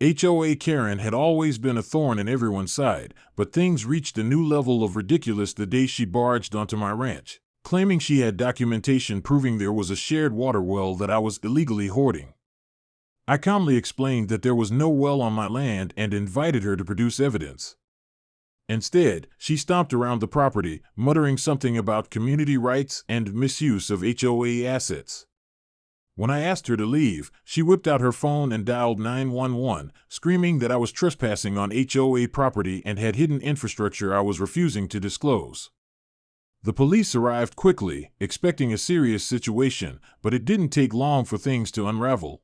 HOA Karen had always been a thorn in everyone's side, but things reached a new level of ridiculous the day she barged onto my ranch, claiming she had documentation proving there was a shared water well that I was illegally hoarding. I calmly explained that there was no well on my land and invited her to produce evidence. Instead, she stomped around the property, muttering something about community rights and misuse of HOA assets. When I asked her to leave, she whipped out her phone and dialed 911, screaming that I was trespassing on HOA property and had hidden infrastructure I was refusing to disclose. The police arrived quickly, expecting a serious situation, but it didn't take long for things to unravel.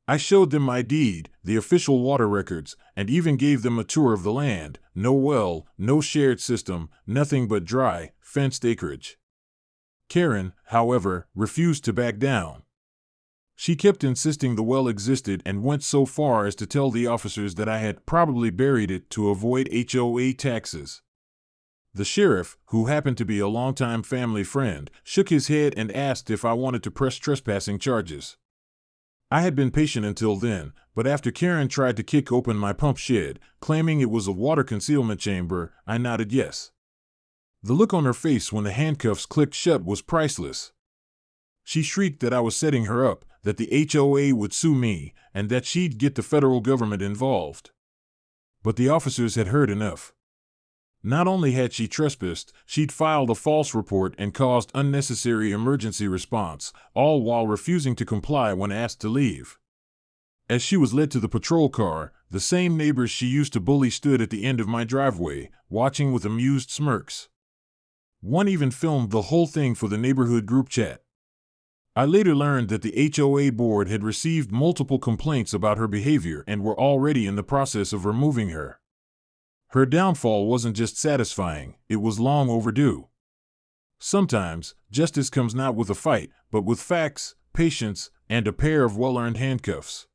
I showed them my deed, the official water records, and even gave them a tour of the land. No well, no shared system, nothing but dry, fenced acreage. Karen, however, refused to back down. She kept insisting the well existed and went so far as to tell the officers that I had probably buried it to avoid HOA taxes. The sheriff, who happened to be a longtime family friend, shook his head and asked if I wanted to press trespassing charges. I had been patient until then, but after Karen tried to kick open my pump shed, claiming it was a water concealment chamber, I nodded yes. The look on her face when the handcuffs clicked shut was priceless. She shrieked that I was setting her up, that the HOA would sue me, and that she'd get the federal government involved. But the officers had heard enough. Not only had she trespassed, she'd filed a false report and caused unnecessary emergency response, all while refusing to comply when asked to leave. As she was led to the patrol car, the same neighbors she used to bully stood at the end of my driveway, watching with amused smirks. One even filmed the whole thing for the neighborhood group chat. I later learned that the HOA board had received multiple complaints about her behavior and were already in the process of removing her. Her downfall wasn't just satisfying, it was long overdue. Sometimes, justice comes not with a fight, but with facts, patience, and a pair of well-earned handcuffs.